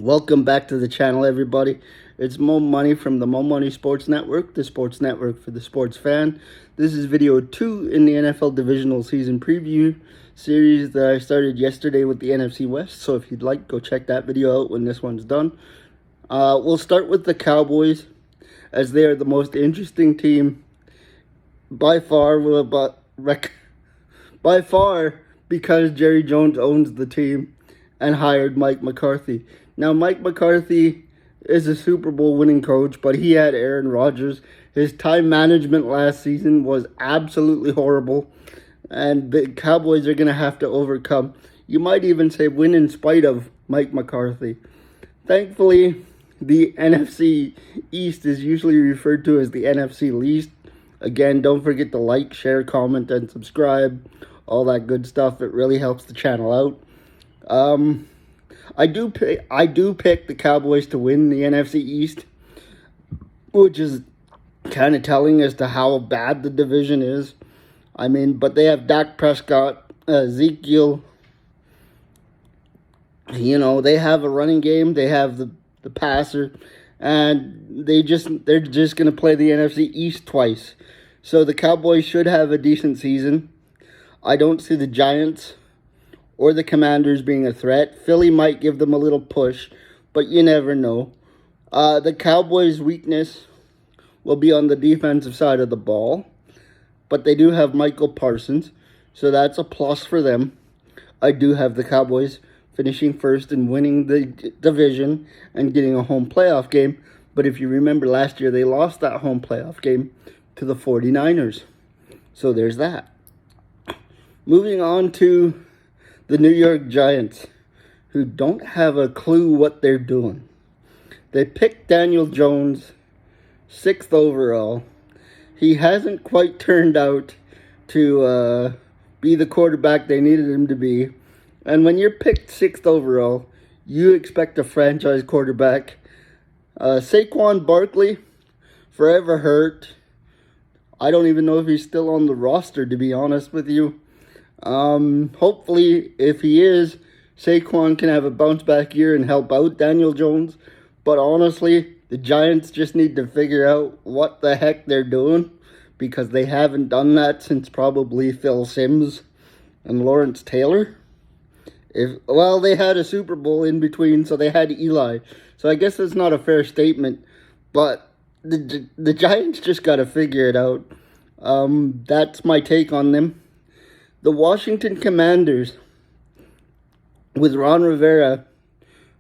Welcome back to the channel, everybody. It's Mo Money from the Mo Money Sports Network, the sports network for the sports fan. This is video 2 in the NFL Divisional Season Preview series that I started yesterday with the NFC West. So if you'd like, go check that video out when this one's done. We'll start with the Cowboys, as they are the most interesting team by far, because Jerry Jones owns the team and hired Mike McCarthy. Now, Mike McCarthy is a Super Bowl winning coach, but he had Aaron Rodgers. His time management last season was absolutely horrible, and the Cowboys are going to have to overcome, you might even say, win in spite of Mike McCarthy. Thankfully, the NFC East is usually referred to as the NFC least. Again, don't forget to like, share, comment, and subscribe. All that good stuff. It really helps the channel out. I do pick the Cowboys to win the NFC East, which is kind of telling as to how bad the division is. But they have Dak Prescott, Ezekiel. They have a running game. They have the passer, and they're just going to play the NFC East twice. So the Cowboys should have a decent season. I don't see the Giants or the Commanders being a threat. Philly might give them a little push, but you never know. The Cowboys' weakness will be on the defensive side of the ball, but they do have Michael Parsons, so that's a plus for them. I do have the Cowboys finishing first and winning the division and getting a home playoff game, but if you remember last year, they lost that home playoff game to the 49ers. So there's that. Moving on to the New York Giants, who don't have a clue what they're doing. They picked Daniel Jones, 6th overall. He hasn't quite turned out to be the quarterback they needed him to be. And when you're picked 6th overall, you expect a franchise quarterback. Saquon Barkley, forever hurt. I don't even know if he's still on the roster, to be honest with you. Hopefully, if he is, Saquon can have a bounce back year and help out Daniel Jones. But honestly, the Giants just need to figure out what the heck they're doing, because they haven't done that since probably Phil Simms and Lawrence Taylor. They had a Super Bowl in between, so they had Eli. So I guess that's not a fair statement, but the Giants just got to figure it out. That's my take on them. The Washington Commanders, with Ron Rivera,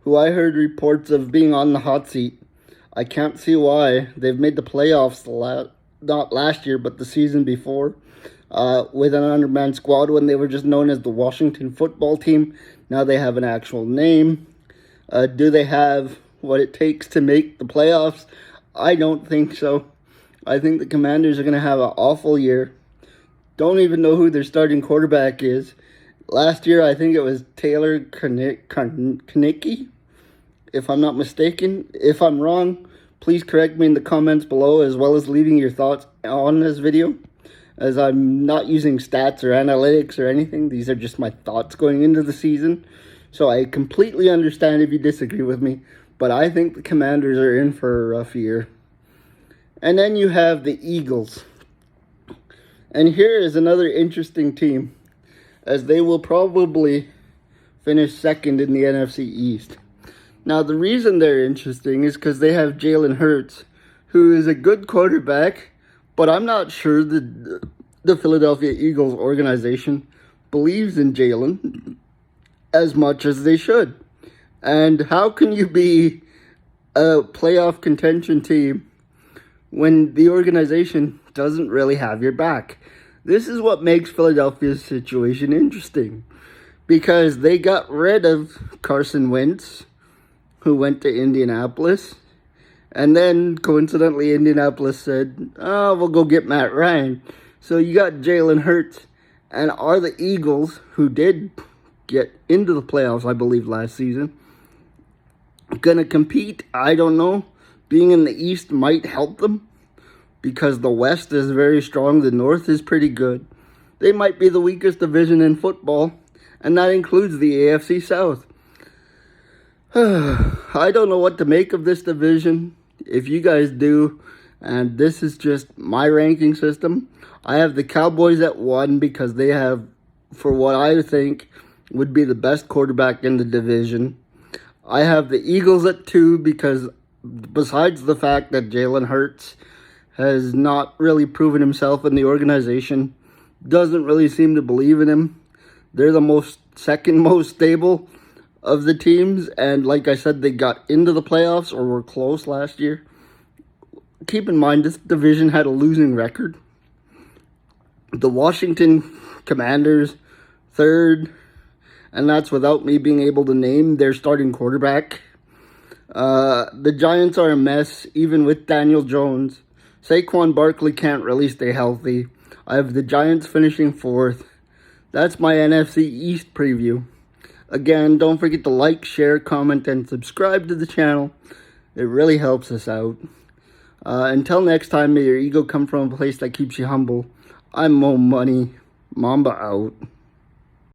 who I heard reports of being on the hot seat. I can't see why. They've made the playoffs not last year, but the season before, with an undermanned squad when they were just known as the Washington Football Team. Now they have an actual name. Do they have what it takes to make the playoffs? I don't think so. I think the Commanders are going to have an awful year. Don't even know who their starting quarterback is. Last year, I think it was Taylor Konecki, if I'm not mistaken. If I'm wrong, please correct me in the comments below, as well as leaving your thoughts on this video, as I'm not using stats or analytics or anything. These are just my thoughts going into the season. So I completely understand if you disagree with me, but I think the Commanders are in for a rough year. And then you have the Eagles. And here is another interesting team, as they will probably finish second in the NFC East. Now, the reason they're interesting is because they have Jalen Hurts, who is a good quarterback, but I'm not sure the Philadelphia Eagles organization believes in Jalen as much as they should. And how can you be a playoff contention team when the organization doesn't really have your back? This is what makes Philadelphia's situation interesting, because they got rid of Carson Wentz, who went to Indianapolis, and then coincidentally Indianapolis said, we'll go get Matt Ryan. So you got Jalen Hurts. And are the Eagles, who did get into the playoffs, I believe, last season, gonna compete? I don't know. Being in the East might help them, because the West is very strong, the North is pretty good. They might be the weakest division in football, and that includes the AFC South. I don't know what to make of this division. If you guys do, and this is just my ranking system, I have the Cowboys at 1 because they have, for what I think, would be the best quarterback in the division. I have the Eagles at 2 because besides the fact that Jalen Hurts has not really proven himself in the organization, doesn't really seem to believe in him, they're the second most stable of the teams, and like I said, they got into the playoffs or were close last year. Keep in mind, this division had a losing record. The Washington Commanders, 3rd, and that's without me being able to name their starting quarterback. The Giants are a mess, even with Daniel Jones. Saquon Barkley can't really stay healthy. I have the Giants finishing 4th. That's my NFC East preview. Again, don't forget to like, share, comment, and subscribe to the channel. It really helps us out. Until next time, may your ego come from a place that keeps you humble. I'm Mo Money. Mamba out.